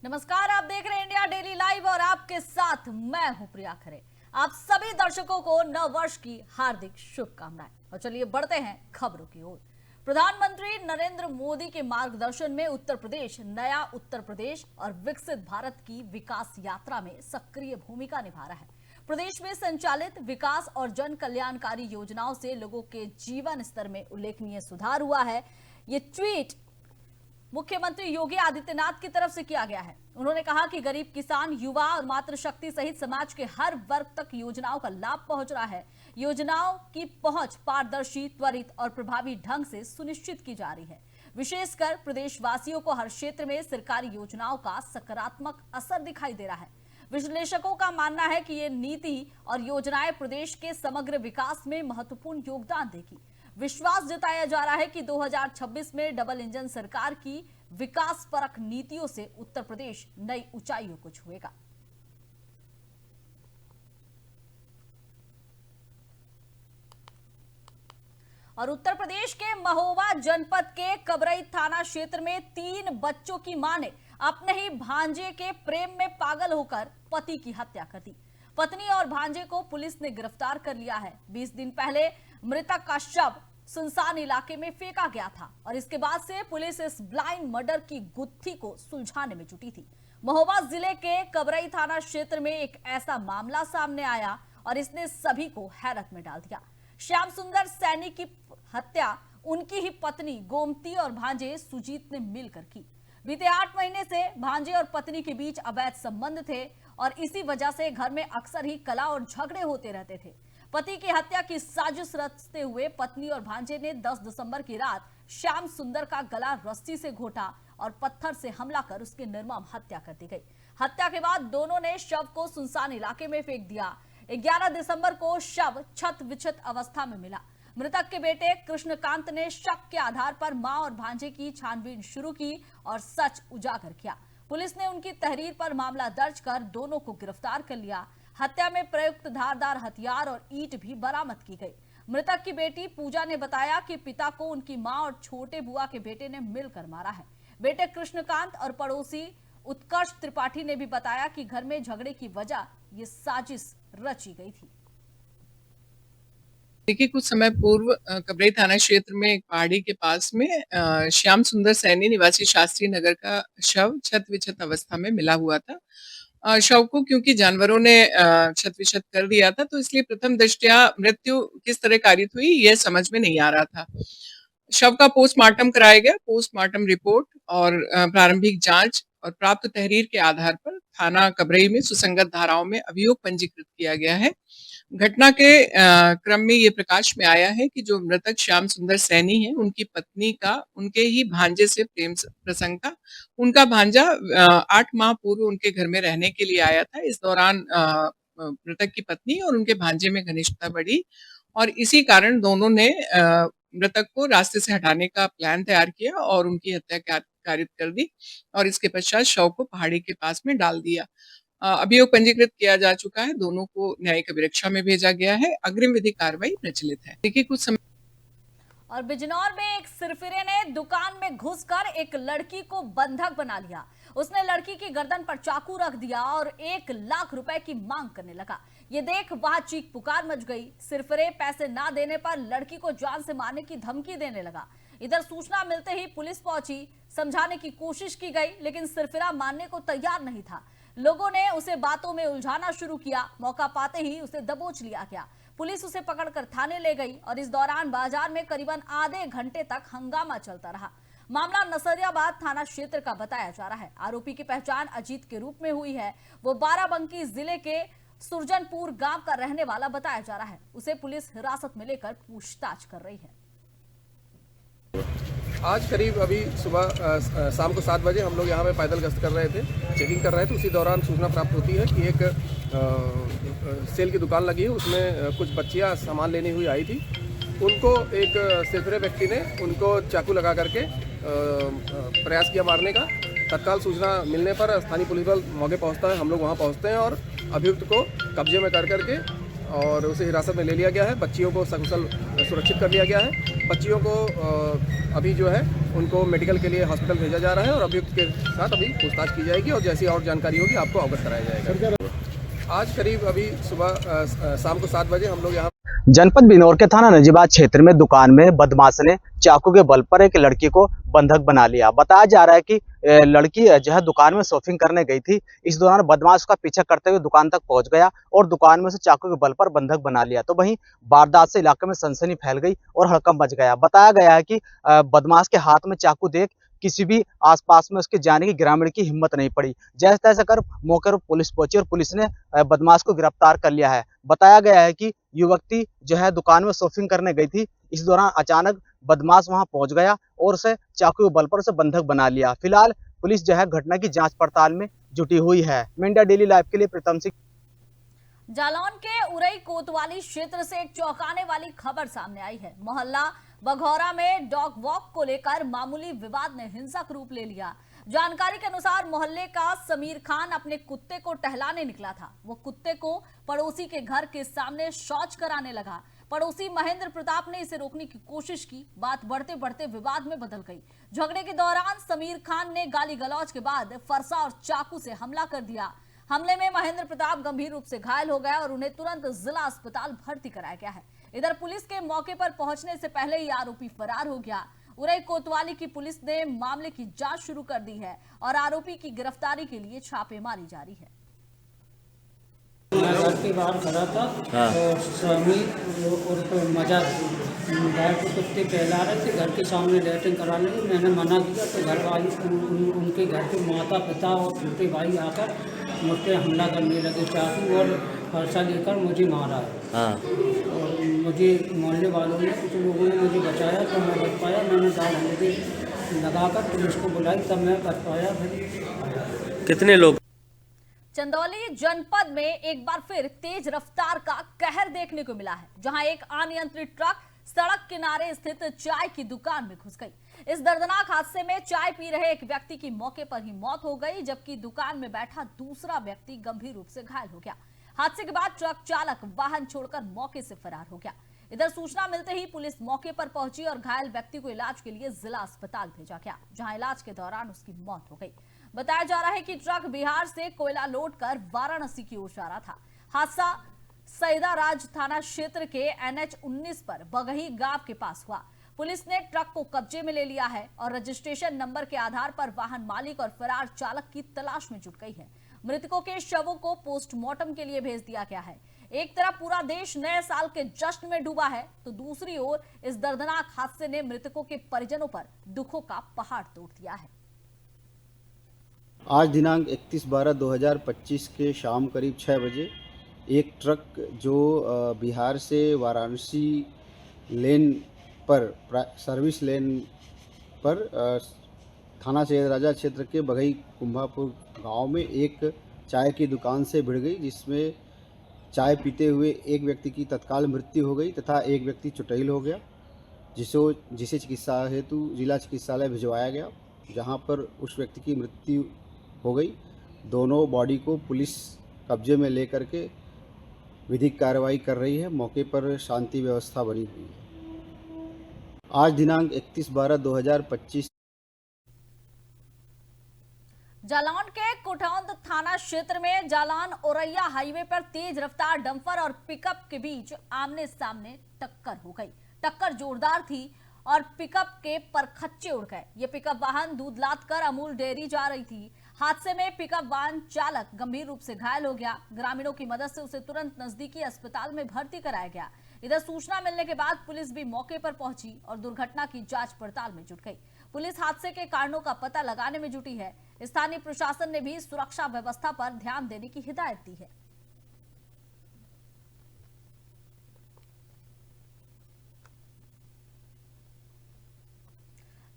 नमस्कार, आप देख रहे हैं इंडिया डेली लाइव और आपके साथ मैं हूं प्रिया खरे। आप सभी दर्शकों को नव वर्ष की हार्दिक शुभकामनाएं। और चलिए बढ़ते हैं खबरों की ओर। प्रधानमंत्री नरेंद्र मोदी के मार्गदर्शन में उत्तर प्रदेश नया उत्तर प्रदेश और विकसित भारत की विकास यात्रा में सक्रिय भूमिका निभा रहा है। प्रदेश में संचालित विकास और जन कल्याणकारी योजनाओं से लोगों के जीवन स्तर में उल्लेखनीय सुधार हुआ है। ये ट्वीट मुख्यमंत्री योगी आदित्यनाथ की तरफ से किया गया है। उन्होंने कहा कि गरीब किसान, युवा और मातृशक्ति सहित समाज के हर वर्ग तक योजनाओं का लाभ पहुंच रहा है। योजनाओं की पहुंच पारदर्शी, त्वरित और प्रभावी ढंग से सुनिश्चित की जा रही है। विशेषकर प्रदेशवासियों को हर क्षेत्र में सरकारी योजनाओं का सकारात्मक असर दिखाई दे रहा है। विश्लेषकों का मानना है कि ये नीति और योजनाएं प्रदेश के समग्र विकास में महत्वपूर्ण योगदान देगी। विश्वास जताया जा रहा है कि 2026 में डबल इंजन सरकार की विकास परक नीतियों से उत्तर प्रदेश नई ऊंचाइयों को छुएगा। और उत्तर प्रदेश के महोबा जनपद के कबरई थाना क्षेत्र में 3 बच्चों की मां ने अपने ही भांजे के प्रेम में पागल होकर पति की हत्या कर दी। पत्नी और भांजे को पुलिस ने गिरफ्तार कर लिया है। 20 दिन पहले मृतक का शव सुनसान इलाके में फेंका गया था और इसके बाद से पुलिस इस ब्लाइंड मर्डर की गुत्थी को सुलझाने में जुटी थी। महोबा जिले के कबरई थाना क्षेत्र में एक ऐसा मामला सामने आया और इसने सभी को हैरत में डाल दिया। श्याम सुंदर सैनी की हत्या उनकी ही पत्नी गोमती और भांजे सुजीत ने मिलकर की। बीते 8 महीने से भांजे और पत्नी के बीच अवैध संबंध थे और इसी वजह से घर में अक्सर ही कलह और झगड़े होते रहते थे। पति की हत्या की साजिश रचते हुए पत्नी और भांजे ने 10 दिसंबर की रात श्याम सुंदर का गला रस्सी से घोटा और पत्थर से हमला कर उसकी निर्मम हत्या कर दी गई। हत्या के बाद दोनों ने शव को सुनसान इलाके में फेंक दिया। 11 दिसंबर को शव छत विक्षत अवस्था में मिला। मृतक के बेटे कृष्णकांत ने शक के आधार पर मां और भांजे की छानबीन शुरू की और सच उजागर किया। पुलिस ने उनकी तहरीर पर मामला दर्ज कर दोनों को गिरफ्तार कर लिया। हत्या में प्रयुक्त धारदार हथियार और ईंट भी बरामद की गई। मृतक की बेटी पूजा ने बताया कि पिता को उनकी मां और छोटे बुआ के बेटे ने मिलकर मारा है। बेटे कृष्णकांत और पड़ोसी उत्कर्ष त्रिपाठी ने भी बताया कि घर में झगड़े की वजह ये साजिश रची गई थी। देखिए, कुछ समय पूर्व कबरई थाना क्षेत्र में एक पहाड़ी के पास में श्याम सुंदर सैनी निवासी शास्त्री नगर का शव छत विक्षत अवस्था में मिला हुआ था। शव को क्योंकि जानवरों ने छत विक्षत कर दिया था, तो इसलिए प्रथम दृष्टया मृत्यु किस तरह कारित हुई यह समझ में नहीं आ रहा था। शव का पोस्टमार्टम कराया गया। पोस्टमार्टम रिपोर्ट और प्रारंभिक जांच और प्राप्त तहरीर के आधार पर थाना कबरई में सुसंगत धाराओं में अभियोग पंजीकृत किया गया है। घटना के क्रम में ये प्रकाश में आया है कि जो मृतक श्याम सुंदर सैनी है, उनकी पत्नी का उनके ही भांजे से प्रेम प्रसंग था। उनका भांजा 8 माह पूर्व उनके घर में रहने के लिए आया था। इस दौरान मृतक की पत्नी और उनके भांजे में घनिष्ठता बढ़ी और इसी कारण दोनों ने मृतक को रास्ते से हटाने का प्लान तैयार किया और उनकी हत्या कारित कर दी और इसके पश्चात शव को पहाड़ी के पास में डाल दिया। अभियोग पंजीकृत किया जा चुका है। दोनों को न्यायिक अभिरक्षा में भेजा गया है। अग्रिम विधि कार्रवाई प्रचलित है। देखिए, कुछ समय और बिजनौर में एक सिरफिरे ने दुकान में घुसकर एक लड़की को बंधक बना लिया। उसने लड़की की गर्दन पर चाकू रख दिया और 1 लाख रुपए की मांग करने लगा। ये देख वहां चीख पुकार मच गई। सिरफिरे पैसे ना देने पर लड़की को जान से मारने की धमकी देने लगा। इधर सूचना मिलते ही पुलिस पहुंची। समझाने की कोशिश की गई, लेकिन सिरफिरा मानने को तैयार नहीं था। लोगों ने उसे बातों में उलझाना शुरू किया। मौका पाते ही उसे दबोच लिया गया। पुलिस उसे पकड़कर थाने ले गई और इस दौरान बाजार में करीबन आधे घंटे तक हंगामा चलता रहा। मामला नसरियाबाद थाना क्षेत्र का बताया जा रहा है। आरोपी की पहचान अजीत के रूप में हुई है। वो बाराबंकी जिले के सुरजनपुर गांव का रहने वाला बताया जा रहा है। उसे पुलिस हिरासत में लेकर पूछताछ कर रही है। आज करीब अभी सुबह शाम को 7 बजे हम लोग यहाँ पे पैदल गश्त कर रहे थे, चेकिंग कर रहे थे। उसी दौरान सूचना प्राप्त होती है कि एक सेल की दुकान लगी है, उसमें कुछ बच्चियाँ सामान लेने हुई आई थी। उनको एक सिरफिरे व्यक्ति ने उनको चाकू लगा करके प्रयास किया मारने का। तत्काल सूचना मिलने पर स्थानीय पुलिस बल मौके पहुँचता है। हम लोग वहाँ पहुँचते हैं और अभियुक्त को कब्जे में कर करके और उसे हिरासत में ले लिया गया है। बच्चियों को सकुशल सुरक्षित कर लिया गया है। बच्चियों को अभी जो है उनको मेडिकल के लिए हॉस्पिटल भेजा जा रहा है और अभियुक्त के साथ अभी पूछताछ की जाएगी और जैसी और जानकारी होगी आपको अवगत कराया जाएगा। आज करीब अभी सुबह शाम को 7 बजे हम लोग यहाँ जनपद बिजनौर के थाना नजीबाद क्षेत्र में दुकान में बदमाश ने चाकू के बल पर एक लड़की को बंधक बना लिया। बताया जा रहा है कि लड़की जो है दुकान में शॉपिंग करने गई थी। इस दौरान बदमाश का पीछा करते हुए दुकान तक पहुंच गया और दुकान में से चाकू के बल पर बंधक बना लिया। तो वहीं वारदात से इलाके में सनसनी फैल गई और हड़कंप मच गया। बताया गया है कि बदमाश के हाथ में चाकू देख किसी भी आसपास में उसके जाने की ग्रामीण की हिम्मत नहीं पड़ी। जैसे तैसे कर मौके पर पुलिस पहुंची और पुलिस ने बदमाश को गिरफ्तार कर लिया है। बताया गया है कि युवती जो है दुकान में शॉपिंग करने गई थी। इस दौरान अचानक बदमाश वहां पहुंच गया और उसे चाकू के बल पर उसे बंधक बना लिया। फिलहाल पुलिस जो है घटना की जांच पड़ताल में जुटी हुई है। इंडिया डेली लाइव के लिए प्रीतम सिंह। जालौन के उरई कोतवाली क्षेत्र से एक चौंकाने वाली खबर सामने आई है। मोहल्ला बघौरा में डॉग वॉक को लेकर मामूली विवाद ने हिंसक रूप ले लिया। जानकारी के अनुसार मोहल्ले का समीर खान अपने कुत्ते को टहलाने निकला था। वो कुत्ते को पड़ोसी के घर के सामने शौच कराने लगा। पड़ोसी महेंद्र प्रताप ने इसे रोकने की कोशिश की। बात बढ़ते बढ़ते विवाद में बदल गई। झगड़े के दौरान समीर खान ने गाली गलौज के बाद फरसा और चाकू से हमला कर दिया। हमले में महेंद्र प्रताप गंभीर रूप से घायल हो गया और उन्हें तुरंत जिला अस्पताल भर्ती कराया गया है। इधर पुलिस के मौके पर पहुंचने से पहले ही आरोपी फरार हो गया। उरई कोतवाली की पुलिस ने मामले की जांच शुरू कर दी है और आरोपी की गिरफ्तारी के लिए छापेमारी जारी है। मैं घर के बाहर खड़ा था और समीर उर्फ मजा गाय को कुत्ते टहला रहे थे। घर के सामने लैट्रिन कराने की मैंने मना किया तो घर वाली उनके घर के माता पिता और छोटे भाई आकर मुझ पर हमला करने लगे। चाकू और फरसा लेकर मुझे मारा है। और मुझे मोहल्ले वालों ने कुछ लोगों ने मुझे बचाया तो मैं बच पाया। मैंने दाल हल्दी लगाकर पुलिस को बुलाई तब मैं बच पाया। कितने लोग? चंदौली जनपद में एक बार फिर तेज रफ्तार का कहर देखने को मिला है, जहां एक अनियंत्रित ट्रक सड़क किनारे स्थित चाय की दुकान में घुस गई। इस दर्दनाक हादसे में चाय पी रहे एक व्यक्ति की मौके पर ही मौत हो गई, जबकि दुकान में बैठा दूसरा व्यक्ति गंभीर रूप से घायल हो गया। हादसे के बाद ट्रक चालक वाहन छोड़कर मौके से फरार हो गया। इधर सूचना मिलते ही पुलिस मौके पर पहुंची और घायल व्यक्ति को इलाज के लिए जिला अस्पताल भेजा गया, जहां इलाज के दौरान उसकी मौत हो गई। बताया जा रहा है कि ट्रक बिहार से कोयला लोड कर वाराणसी की ओर जा रहा था। हादसा सैदाराज थाना क्षेत्र के NH 19 पर बगही गांव के पास हुआ। पुलिस ने ट्रक को कब्जे में ले लिया है और रजिस्ट्रेशन नंबर के आधार पर वाहन मालिक और फरार चालक की तलाश में जुट गई है। मृतकों के शवों को पोस्टमार्टम के लिए भेज दिया गया है। एक तरफ पूरा देश नए साल के जश्न में डूबा है, तो दूसरी ओर इस दर्दनाक हादसे ने मृतकों के परिजनों पर दुखों का पहाड़ तोड़ दिया है। आज दिनांक 31/12/2025 के शाम करीब 6 बजे एक ट्रक जो बिहार से वाराणसी लेन पर सर्विस लेन पर थाना सैदराजा क्षेत्र के बघई कुंभापुर गांव में एक चाय की दुकान से भिड़ गई, जिसमें चाय पीते हुए एक व्यक्ति की तत्काल मृत्यु हो गई तथा एक व्यक्ति चुटैल हो गया, जिसे चिकित्सा हेतु जिला चिकित्सालय भिजवाया गया, जहां पर उस व्यक्ति की मृत्यु हो गई। दोनों बॉडी को पुलिस कब्जे में लेकर के विधिक कार्रवाई कर रही है। मौके पर शांति व्यवस्था बनी हुई है। आज दिनांक 31/12/2025 जालौन के कुठौंद थाना क्षेत्र में जालौन औरैया हाईवे पर तेज रफ्तार डंपर और पिकअप के बीच आमने सामने टक्कर हो गई। टक्कर जोरदार थी और पिकअप के परखच्चे उड़ गए। ये पिकअप वाहन दूध लाद कर अमूल डेयरी जा रही थी। हादसे में पिकअप वाहन चालक गंभीर रूप से घायल हो गया। ग्रामीणों की मदद से उसे तुरंत नजदीकी अस्पताल में भर्ती कराया गया। इधर सूचना मिलने के बाद पुलिस भी मौके पर पहुंची और दुर्घटना की जांच पड़ताल में जुट गई। पुलिस हादसे के कारणों का पता लगाने में जुटी है। स्थानीय प्रशासन ने भी सुरक्षा व्यवस्था पर ध्यान देने की हिदायत दी है।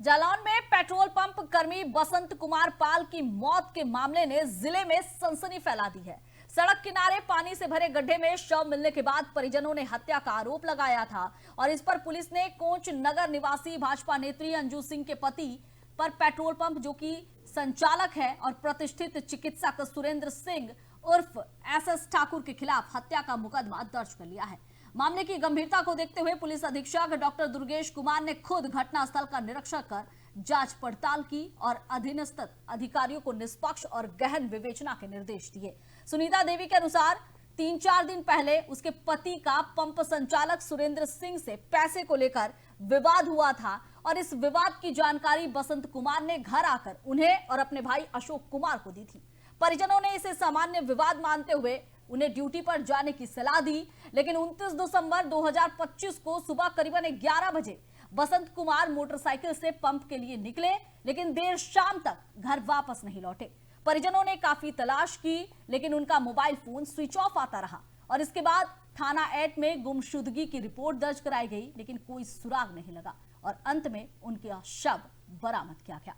जालौन में पेट्रोल पंप कर्मी बसंत कुमार पाल की मौत के मामले ने जिले में सनसनी फैला दी है। सड़क किनारे पानी से भरे गड्ढे में शव मिलने के बाद परिजनों ने हत्या का आरोप लगाया था और इस पर पुलिस ने कोंच नगर निवासी भाजपा नेत्री अंजू सिंह के पति पर पेट्रोल पंप जो कि संचालक है और प्रतिष्ठित चिकित्सक सुरेंद्र सिंह उर्फ एसएस ठाकुर के खिलाफ हत्या का मुकदमा दर्ज कर लिया है। मामले की गंभीरता को देखते हुए पुलिस अधीक्षक डॉक्टर दुर्गेश कुमार ने खुद घटनास्थल का निरीक्षण कर जांच पड़ताल की और अधीनस्थ अधिकारियों को निष्पक्ष और गहन विवेचना के निर्देश दिए। सुनीता देवी के अनुसार 3-4 दिन पहले उसके पति का पंप संचालक सुरेंद्र सिंह से पैसे को लेकर विवाद हुआ था और इस विवाद की जानकारी बसंत कुमार ने घर आकर उन्हें और अपने भाई अशोक कुमार को दी थी। परिजनों ने इसे सामान्य विवाद मानते हुए उन्हें ड्यूटी पर जाने की सलाह दी, लेकिन 29 दिसंबर 2025 को सुबह करीबन 11 बजे बसंत कुमार मोटरसाइकिल से पंप के लिए निकले, लेकिन देर शाम तक घर वापस नहीं लौटे। परिजनों ने काफी तलाश की, लेकिन उनका मोबाइल फोन स्विच ऑफ आता रहा और इसके बाद थाना 8 में गुमशुदगी की रिपोर्ट दर्ज कराई गई, लेकिन कोई सुराग नहीं लगा और अंत में उनका शव बरामद किया गया।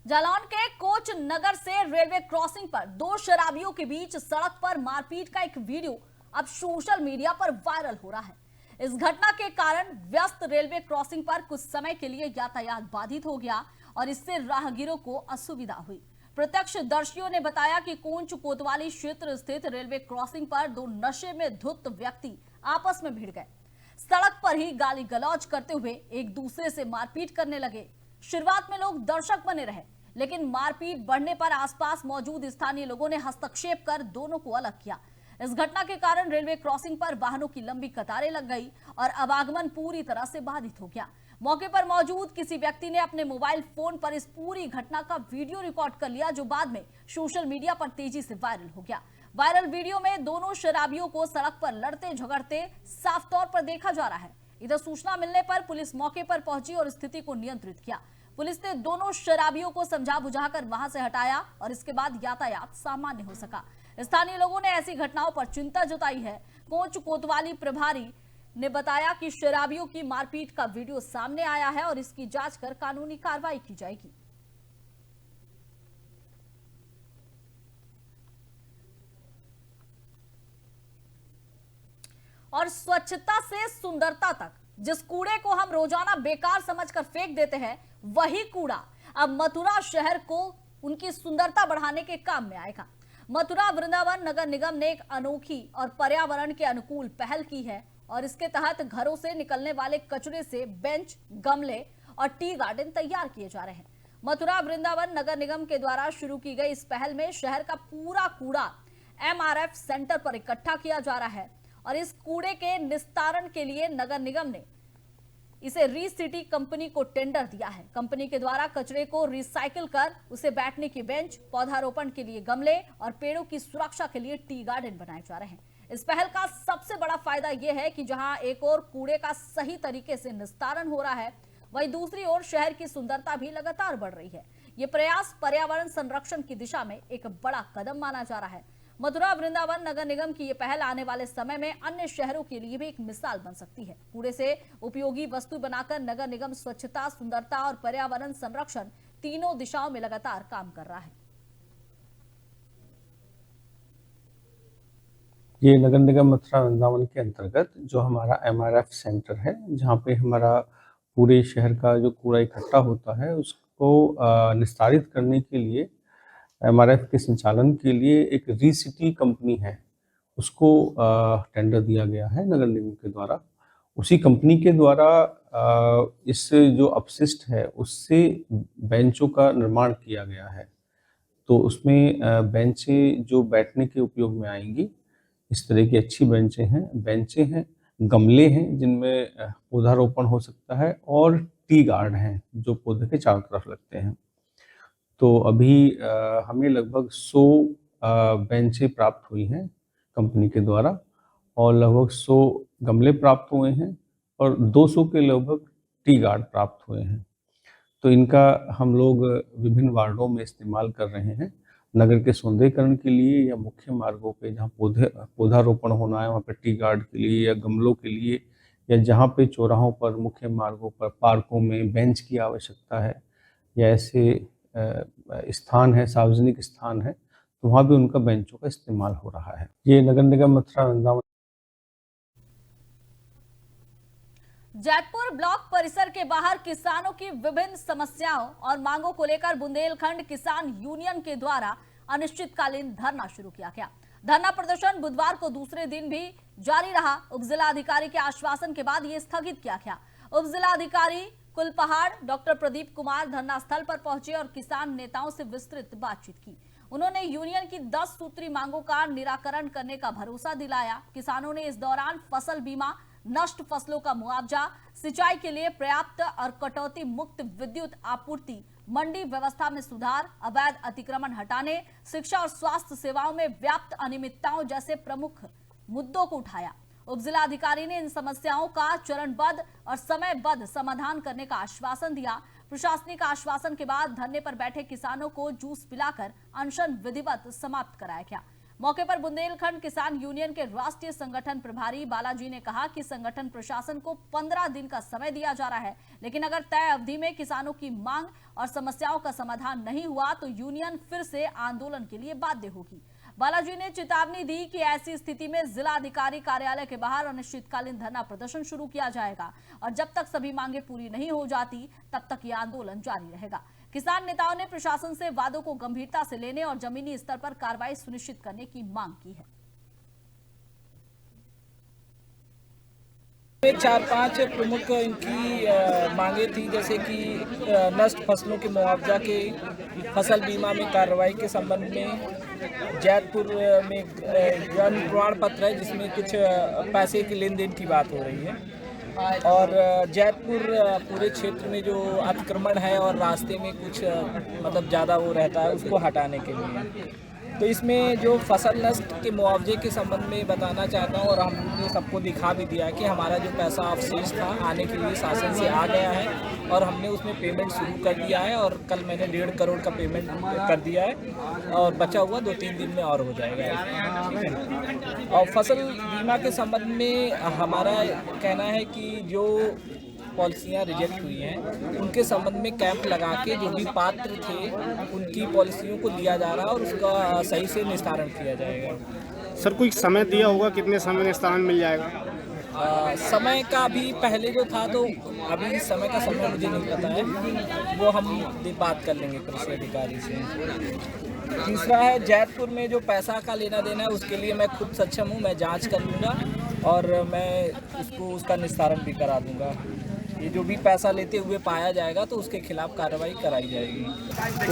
जालौन के कोच नगर से रेलवे क्रॉसिंग पर 2 शराबियों के बीच सड़क पर मारपीट का एक वीडियो अब सोशल मीडिया पर वायरल हो रहा है। इस घटना के कारण व्यस्त रेलवे क्रॉसिंग पर कुछ समय के लिए यातायात बाधित हो गया और इससे राहगीरों को असुविधा हुई। प्रत्यक्षदर्शियों ने बताया कि कोंच कोतवाली क्षेत्र स्थित रेलवे क्रॉसिंग पर 2 नशे में धुत व्यक्ति आपस में भिड़ गए। सड़क पर ही गाली गलौज करते हुए एक दूसरे से मारपीट करने लगे। शुरुआत में लोग दर्शक बने रहे, लेकिन मारपीट बढ़ने पर आसपास मौजूद स्थानीय लोगों ने हस्तक्षेप कर दोनों को अलग किया। इस घटना के कारण रेलवे क्रॉसिंग पर वाहनों की लंबी कतारें लग गई और आवागमन पूरी तरह से बाधित हो गया। मौके पर मौजूद किसी व्यक्ति ने अपने मोबाइल फोन पर इस पूरी घटना का वीडियो रिकॉर्ड कर लिया, जो बाद में सोशल मीडिया पर तेजी से वायरल हो गया। वायरल वीडियो में दोनों शराबियों को सड़क पर लड़ते झगड़ते साफ तौर पर देखा जा रहा है। इधर सूचना मिलने पर पुलिस मौके पर पहुंची और स्थिति को नियंत्रित किया। पुलिस ने दोनों शराबियों को समझा बुझाकर वहां से हटाया और इसके बाद यातायात सामान्य हो सका। स्थानीय लोगों ने ऐसी घटनाओं पर चिंता जताई है। कोंच कोतवाली प्रभारी ने बताया कि शराबियों की मारपीट का वीडियो सामने आया है और इसकी जांच कर कानूनी कार्रवाई की जाएगी। और स्वच्छता से सुंदरता तक, जिस कूड़े को हम रोजाना बेकार समझकर फेंक देते हैं, वही कूड़ा अब मथुरा शहर को उनकी सुंदरता बढ़ाने के काम में आएगा। मथुरा वृंदावन नगर निगम ने एक अनोखी और पर्यावरण के अनुकूल पहल की है और इसके तहत घरों से निकलने वाले कचरे से बेंच, गमले और टी गार्डन तैयार किए जा रहे हैं। मथुरा वृंदावन नगर निगम के द्वारा शुरू की गई इस पहल में शहर का पूरा कूड़ा MRF सेंटर पर इकट्ठा किया जा रहा है और इस कूड़े के निस्तारण के लिए नगर निगम ने इसे रीसिटी कंपनी को टेंडर दिया है। कंपनी के द्वारा कचरे को रिसाइकिल कर उसे बैठने की बेंच, पौधारोपण के लिए गमले और पेड़ों की सुरक्षा के लिए टी गार्डन बनाए जा रहे हैं। इस पहल का सबसे बड़ा फायदा यह है कि जहां एक ओर कूड़े का सही तरीके से निस्तारण हो रहा है, वहीं दूसरी ओर शहर की सुंदरता भी लगातार बढ़ रही है। ये प्रयास पर्यावरण संरक्षण की दिशा में एक बड़ा कदम माना जा रहा है। मथुरा वृंदावन नगर निगम की ये पहल आने वाले समय में अन्य शहरों के लिए भी एक मिसाल बन सकती है। कूड़े से उपयोगी वस्तु बनाकर नगर निगम स्वच्छता, सुंदरता और पर्यावरण संरक्षण तीनों दिशाओं में लगातार काम कर रहा है। ये नगर निगम मथुरा वृंदावन के अंतर्गत जो हमारा MRF सेंटर है, जहाँ पे हमारा पूरे शहर का जो कूड़ा इकट्ठा होता है उसको निस्तारित करने के लिए MRF के संचालन के लिए एक रीसिटी कंपनी है, उसको टेंडर दिया गया है नगर निगम के द्वारा। उसी कंपनी के द्वारा इस जो अपशिष्ट है उससे बेंचों का निर्माण किया गया है। तो उसमें बेंचें जो बैठने के उपयोग में आएंगी, इस तरह की अच्छी बेंचें हैं, गमले हैं जिनमें पौधारोपण हो सकता है और टी गार्ड हैं जो पौधे के चारों तरफ लगते हैं। तो अभी हमें लगभग 100 बेंचें प्राप्त हुई हैं कंपनी के द्वारा और लगभग 100 गमले प्राप्त हुए हैं और 200 के लगभग टी गार्ड प्राप्त हुए हैं। तो इनका हम लोग विभिन्न वार्डों में इस्तेमाल कर रहे हैं, नगर के सौंदर्यीकरण के लिए या मुख्य मार्गों पे जहाँ पौधारोपण होना है वहाँ पे टी गार्ड के लिए या गमलों के लिए, या जहाँ पे चौराहों पर, मुख्य मार्गों पर, पार्कों में बेंच की आवश्यकता है या ऐसे स्थान है, सार्वजनिक स्थान है, तो वहाँ भी उनका बेंचों का इस्तेमाल हो रहा है। ये नगर निगम मथुरा वृंदावन जैतपुर ब्लॉक परिसर के बाहर किसानों की विभिन्न समस्याओं और मांगों को लेकर बुंदेलखंड किसान यूनियन के द्वारा अनिश्चितकालीन धरना शुरू किया गया। धरना प्रदर्शन बुधवार को दूसरे दिन भी जारी रहा। उपजिलाधिकारी के आश्वासन के बाद ये स्थगित किया गया। उपजिलाधिकारी कुलपहाड़ डॉक्टर प्रदीप कुमार धरना स्थल पर पहुंचे और किसान नेताओं से विस्तृत बातचीत की। उन्होंने यूनियन की 10 सूत्री मांगों का निराकरण करने का भरोसा दिलाया। किसानों ने इस दौरान फसल बीमा, नष्ट फसलों का मुआवजा, सिंचाई के लिए पर्याप्त और कटौती मुक्त विद्युत आपूर्ति, मंडी व्यवस्था में सुधार, अवैध अतिक्रमण हटाने, शिक्षा और स्वास्थ्य सेवाओं में व्याप्त अनियमितताओं जैसे प्रमुख मुद्दों को उठाया। उपजिलाधिकारी ने इन समस्याओं का चरणबद्ध और समयबद्ध समाधान करने का आश्वासन दिया। प्रशासनिक आश्वासन के बाद धरने पर बैठे किसानों को जूस पिलाकर अनशन विधिवत समाप्त कराया गया। मौके पर बुंदेलखंड किसान यूनियन के राष्ट्रीय संगठन प्रभारी बालाजी ने कहा कि संगठन प्रशासन को 15 दिन का समय दिया जा रहा है, लेकिन अगर तय अवधि में किसानों की मांग और समस्याओं का समाधान नहीं हुआ तो यूनियन फिर से आंदोलन के लिए बाध्य होगी। बालाजी ने चेतावनी दी कि ऐसी स्थिति में जिलाधिकारी कार्यालय के बाहर अनिश्चितकालीन धरना प्रदर्शन शुरू किया जाएगा और जब तक सभी मांगे पूरी नहीं हो जाती तब तक ये आंदोलन जारी रहेगा। किसान नेताओं ने प्रशासन से वादों को गंभीरता से लेने और जमीनी स्तर पर कार्रवाई सुनिश्चित करने की मांग की है। 4-5 प्रमुख इनकी मांगे थी, जैसे कि नष्ट फसलों के मुआवजा के, फसल बीमा में कार्रवाई के संबंध में, जैतपुर में जन्म प्रमाण पत्र है जिसमें कुछ पैसे के लेन देन की बात हो रही है, और जैतपुर पूरे क्षेत्र में जो अतिक्रमण है और रास्ते में कुछ मतलब ज़्यादा वो रहता है उसको हटाने के लिए। तो इसमें जो फसल नष्ट के मुआवजे के संबंध में बताना चाहता हूँ, और हमने सबको दिखा भी दिया कि हमारा जो पैसा अवशेष था आने के लिए शासन से आ गया है और हमने उसमें पेमेंट शुरू कर दिया है, और कल मैंने 1.5 करोड़ का पेमेंट कर दिया है और बचा हुआ 2-3 दिन में और हो जाएगा, ठीक है। और फसल बीमा के संबंध में हमारा कहना है कि जो पॉलिसियाँ रिजेक्ट हुई हैं उनके संबंध में कैंप लगा के जो भी पात्र थे उनकी पॉलिसियों को लिया जा रहा है और उसका सही से निस्तारण किया जाएगा। सर कोई समय दिया होगा, कितने समय में निस्तारण मिल जाएगा? समय का भी पहले जो था, तो अभी समय का समय मुझे नहीं पता है, वो हम बात कर लेंगे कृषि अधिकारी से। तीसरा है जैतपुर में जो पैसा का लेना देना है उसके लिए मैं खुद सक्षम हूँ, मैं जांच कर लूँगा और मैं उसका निस्तारण भी करा दूँगा। ये जो भी पैसा लेते हुए पाया जाएगा तो उसके खिलाफ कार्रवाई कराई जाएगी।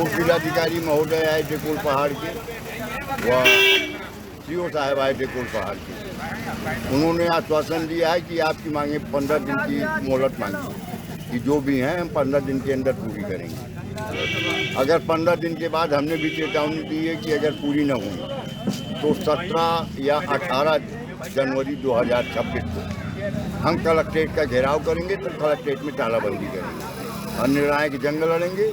उपजिलाधिकारी महोदय आए थे कुलपहाड़ के, वह सीओ साहब आए थे कुलपहाड़ के, उन्होंने आश्वासन दिया है कि आपकी मांगे 15 दिन की मोहलत मांगी कि जो भी हैं हम 15 दिन के अंदर पूरी करेंगे। अगर 15 दिन के बाद हमने भी चेतावनी दी है कि अगर पूरी न हुई तो 17 या 18 जनवरी 2026 को हम कलेक्ट्रेट का घेराव करेंगे, तो कलेक्ट्रेट में तालाबंदी करेंगे और निर्णायक जंग लड़ेंगे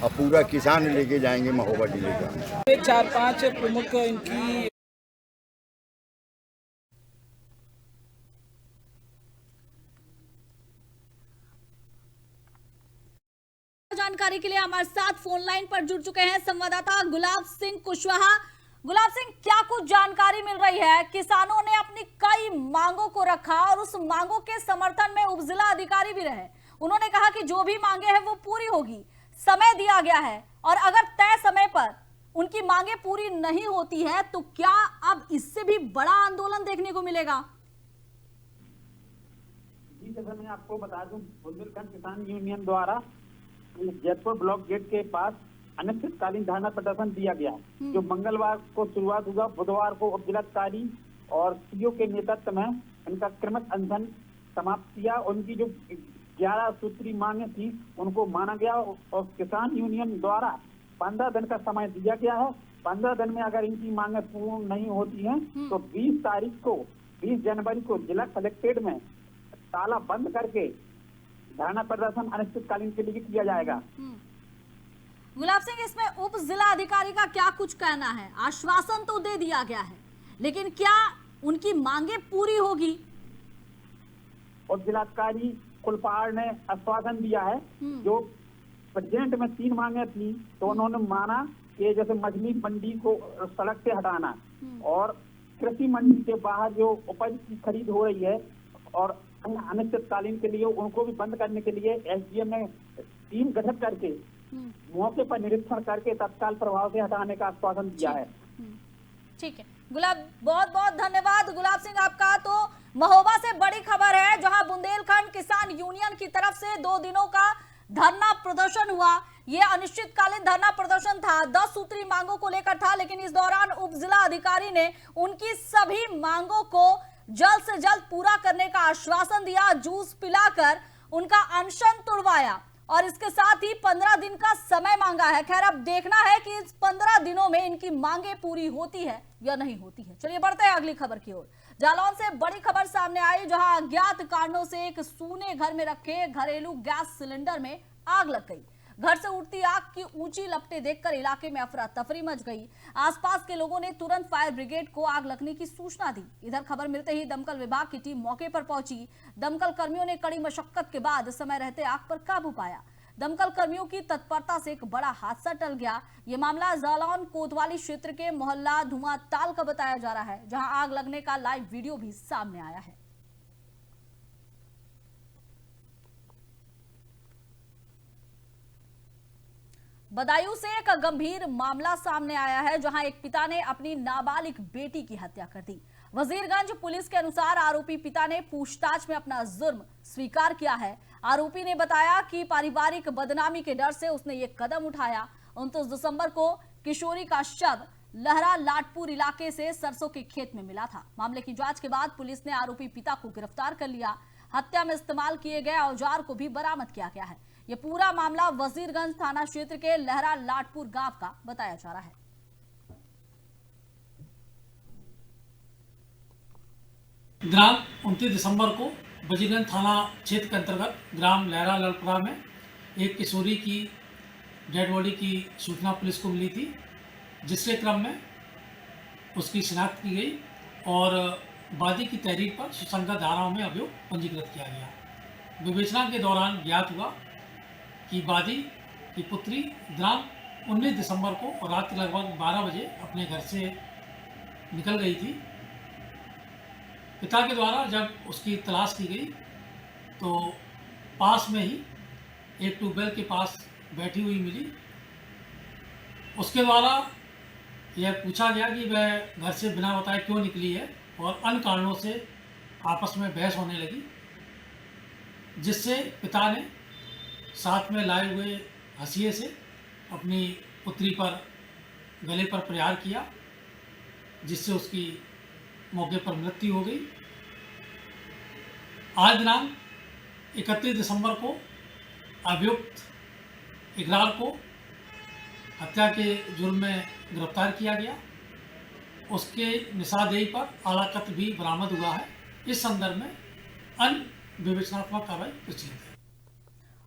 और पूरा किसान लेके जाएंगे महोबा जिले का। 4-5 प्रमुख इनकी जानकारी के लिए हमारे साथ फोन लाइन पर जुड़ चुके हैं संवाददाता गुलाब सिंह कुशवाहा। गुलाब सिंह, क्या कुछ जानकारी मिल रही है? किसानों ने अपनी कई मांगों को रखा और उस मांगों के समर्थन में उपजिला अधिकारी भी रहे। उन्होंने कहा कि जो भी मांगे हैं वो पूरी होगी, समय दिया गया है और अगर तय समय पर उनकी मांगे पूरी नहीं होती है तो क्या अब इससे भी बड़ा आंदोलन देखने को मिलेगा? जी जैसा मैं आपको बता दूं, बुंदेलखंड किसान यूनियन द्वारा जैतपुर ब्लॉक गेट के पास अनिश्चितकालीन धरना प्रदर्शन दिया गया, जो मंगलवार को शुरुआत हुआ। बुधवार को उपजिलाधिकारी और सीओ के नेतृत्व में इनका क्रमिक अनशन समाप्त किया। उनकी जो 11 सूत्री मांगे थी उनको माना गया और किसान यूनियन द्वारा 15 दिन का समय दिया गया है। 15 दिन में अगर इनकी मांगे पूर्ण नहीं होती हैं तो 20 जनवरी को जिला कलेक्ट्रेट में ताला बंद करके धरना प्रदर्शन अनिश्चितकालीन के लिए किया जाएगा। गुलाब सिंह, इसमें उप जिला अधिकारी का क्या कुछ कहना है? आश्वासन तो दे दिया गया है, लेकिन क्या उनकी मांगे पूरी होगी? उप जिलाधिकारी कुलपहाड़ ने आश्वासन दिया है। जो प्रेजेंट में 3 मांगे थी तो उन्होंने माना कि जैसे मछली मंडी को सड़क से हटाना और कृषि मंडी के बाहर जो उपज की खरीद हो रही है और अनिश्चितकालीन के लिए उनको भी बंद करने के लिए एसडीएम ने टीम गठित करके मौके पर निरीक्षण करके तत्काल प्रभाव से हटाने का आश्वासन दिया है। ठीक है गुलाब, बहुत बहुत धन्यवाद गुलाब सिंह आपका। तो महोबा से बड़ी खबर है, जहां बुंदेलखंड किसान यूनियन की तरफ से 2 दिनों का धरना प्रदर्शन हुआ। ये अनिश्चितकालीन धरना प्रदर्शन था, 10 सूत्री मांगों को लेकर था, लेकिन इस दौरान उप जिला अधिकारी ने उनकी सभी मांगों को जल्द से जल्द पूरा करने का आश्वासन दिया, जूस पिलाकर उनका अनशन तुड़वाया और इसके साथ ही 15 दिन का समय मांगा है। खैर अब देखना है कि इस 15 दिनों में इनकी मांगे पूरी होती है या नहीं होती है। चलिए बढ़ते हैं अगली खबर की ओर। जालौन से बड़ी खबर सामने आई, जहां अज्ञात कारणों से एक सूने घर में रखे घरेलू गैस सिलेंडर में आग लग गई। घर से उठती आग की ऊंची लपटें देखकर इलाके में अफरा तफरी मच गई। आसपास के लोगों ने तुरंत फायर ब्रिगेड को आग लगने की सूचना दी। इधर खबर मिलते ही दमकल विभाग की टीम मौके पर पहुंची। दमकल कर्मियों ने कड़ी मशक्कत के बाद समय रहते आग पर काबू पाया। दमकल कर्मियों की तत्परता से एक बड़ा हादसा टल गया। ये मामला जालौन कोतवाली क्षेत्र के मोहल्ला धुआं ताल का बताया जा रहा है, जहां आग लगने का लाइव वीडियो भी सामने आया है। बदायूं से एक गंभीर मामला सामने आया है, जहां एक पिता ने अपनी नाबालिग बेटी की हत्या कर दी। वजीरगंज पुलिस के अनुसार आरोपी पिता ने पूछताछ में अपना जुर्म स्वीकार किया है। आरोपी ने बताया कि पारिवारिक बदनामी के डर से उसने ये कदम उठाया। 29 दिसंबर को किशोरी का शव लहरा लाटपुर इलाके से सरसों के खेत में मिला था। मामले की जांच के बाद पुलिस ने आरोपी पिता को गिरफ्तार कर लिया। हत्या में इस्तेमाल किए गए औजार को भी बरामद किया गया है। ये पूरा मामला वजीरगंज थाना क्षेत्र के लहरा लाटपुर गांव का बताया जा रहा है। दिनांक 29 दिसंबर को वजीरगंज थाना क्षेत्र के अंतर्गत ग्राम लहरा लालपुरा में एक किशोरी की डेड बॉडी की सूचना पुलिस को मिली थी, जिसके क्रम में उसकी शिनाख्त की गई और वादी की तहरीर पर सुसंगत धाराओं में अभियोग पंजीकृत किया गया। विवेचना के दौरान ज्ञात हुआ कि वादी की पुत्री दिनांक 19 दिसंबर को और रात लगभग 12 बजे अपने घर से निकल गई थी। पिता के द्वारा जब उसकी तलाश की गई तो पास में ही एक ट्यूबवेल के पास बैठी हुई मिली। उसके द्वारा यह पूछा गया कि वह घर से बिना बताए क्यों निकली है और अन्य कारणों से आपस में बहस होने लगी, जिससे पिता ने साथ में लाए हुए हंसिए से अपनी पुत्री पर गले पर प्रहार किया, जिससे उसकी मौके पर मृत्यु हो गई। आज दिनांक 31 दिसंबर को अभियुक्त इकरार को हत्या के जुर्म में गिरफ्तार किया गया। उसके निशानदेही पर आला कत्ल भी बरामद हुआ है। इस संदर्भ में अन्य विवेचनात्मक कार्रवाई प्रचलित है।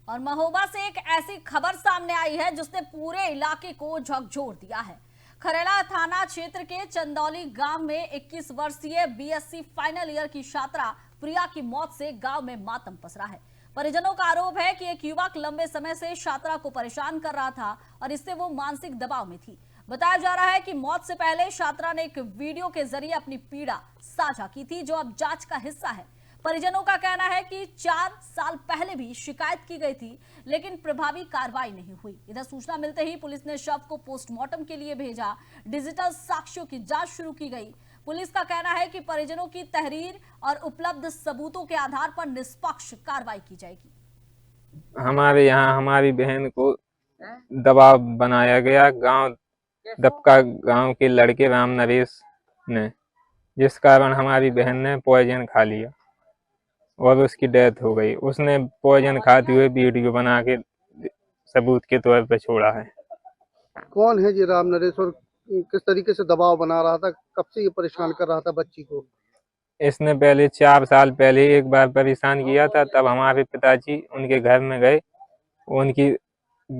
और महोबा से एक ऐसी खबर सामने आई है जिसने पूरे इलाके को झकझोर दिया है। खरेला थाना क्षेत्र के चंदौली गांव में 21 वर्षीय बीएससी फाइनल ईयर की छात्रा प्रिया की मौत से गांव में मातम पसरा है। परिजनों का आरोप है कि एक युवक लंबे समय से छात्रा को परेशान कर रहा था और इससे वो मानसिक दबाव में थी। बताया जा रहा है कि मौत से पहले छात्रा ने एक वीडियो के जरिए अपनी पीड़ा साझा की थी, जो अब जांच का हिस्सा है। परिजनों का कहना है कि 4 साल पहले भी शिकायत की गई थी, लेकिन प्रभावी कार्रवाई नहीं हुई। इधर सूचना मिलते ही पुलिस ने शव को पोस्टमार्टम के लिए भेजा। डिजिटल साक्ष्यों की जांच शुरू की गई। पुलिस का कहना है कि परिजनों की तहरीर और उपलब्ध सबूतों के आधार पर निष्पक्ष कार्रवाई की जाएगी। हमारे यहाँ हमारी बहन को दबाव बनाया गया दबका गांव के लड़के राम नरेश ने, जिस कारण हमारी बहन ने पॉइजन खा लिया और उसकी डेथ हो गई। उसने पॉइजन खाते हुए वीडियो बना के सबूत के तौर पर छोड़ा है। कौन है जी राम नरेश और किस तरीके से दबाव बना रहा था? कब से ये परेशान कर रहा था बच्ची को? इसने पहले 4 साल पहले एक बार परेशान किया था। तब हमारे पिताजी उनके घर में गए, उनकी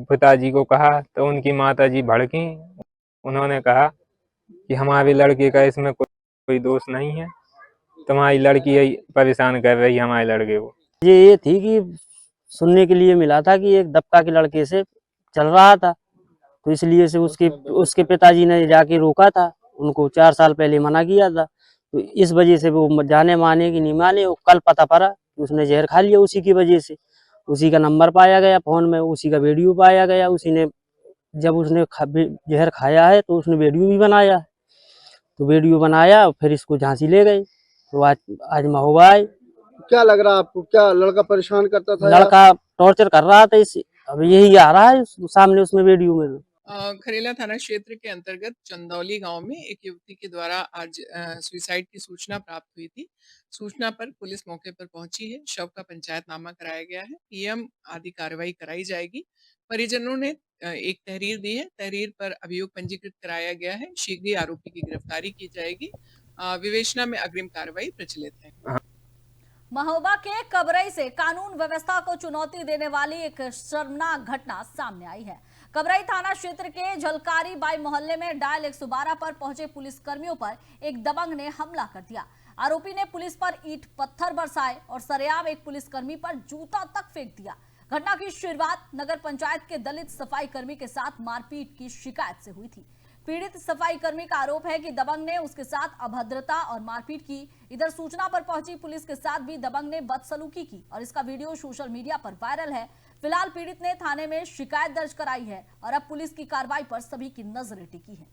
पिताजी को कहा तो उनकी माताजी भड़की। उन्होंने कहा कि हमारे लड़के का इसमें कोई दोष नहीं है, तुम्हारी लड़की यही परेशान कर रही है हमारे लड़के को। ये थी कि सुनने के लिए मिला था कि एक दबका के लड़के से चल रहा था, तो इसलिए से उसके पिताजी ने जाके रोका था। उनको 4 साल पहले मना किया था, तो इस वजह से वो जाने माने कि नहीं माने। वो कल पता पड़ा कि उसने जहर खा लिया उसी की वजह से। उसी का नंबर पाया गया फ़ोन में, उसी का वीडियो पाया गया। उसी ने जब उसने जहर खाया है तो उसने वीडियो भी बनाया। तो वीडियो बनाया और फिर इसको झांसी ले गए। तो आज महोबा आए। क्या लग रहा है आपको, क्या लड़का परेशान करता था? लड़का टॉर्चर कर रहा था इसे, अब यही आ रहा है सामने उसमें वीडियो में। खरेला थाना क्षेत्र के अंतर्गत चंदौली गांव में एक युवती के द्वारा आज सुसाइड की सूचना प्राप्त हुई थी। सूचना पर पुलिस मौके पर पहुंची है। शव का पंचायतनामा कराया गया है। पीएम आदि कार्रवाई कराई जाएगी। परिजनों ने एक तहरीर दी है। तहरीर पर अभियोग पंजीकृत कराया गया है। शीघ्र ही आरोपी की गिरफ्तारी की जाएगी। विवेचना में अग्रिम कार्रवाई प्रचलित है। महोबा के कबरई से कानून व्यवस्था को चुनौती देने वाली एक शर्मनाक घटना सामने आई है। कबरई थाना क्षेत्र के झलकारी बाई मोहल्ले में डायल 112 पर पहुंचे पुलिस कर्मियों पर एक दबंग ने हमला कर दिया। आरोपी ने पुलिस पर ईंट पत्थर बरसाए और सरेआम एक पुलिसकर्मी पर जूता तक फेंक दिया। घटना की शुरुआत नगर पंचायत के दलित सफाई कर्मी के साथ मारपीट की शिकायत से हुई थी। पीड़ित सफाई कर्मी का आरोप है कि दबंग ने उसके साथ अभद्रता और मारपीट की। इधर सूचना पर पहुंची पुलिस के साथ भी दबंग ने बदसलूकी की और इसका वीडियो सोशल मीडिया पर वायरल है। फिलहाल पीड़ित ने थाने में शिकायत दर्ज कराई है और अब पुलिस की कार्रवाई पर सभी की नजरें टिकी हैं।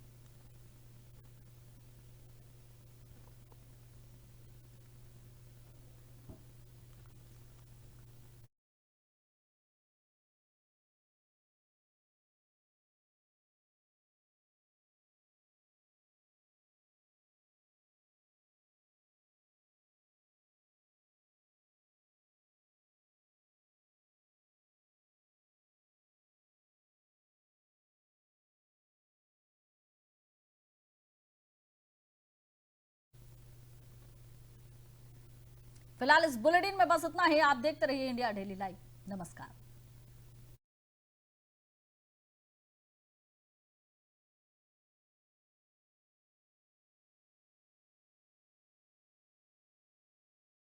फिलहाल इस बुलेटिन में बस इतना ही। आप देखते रहिए इंडिया डेली लाइव। नमस्कार।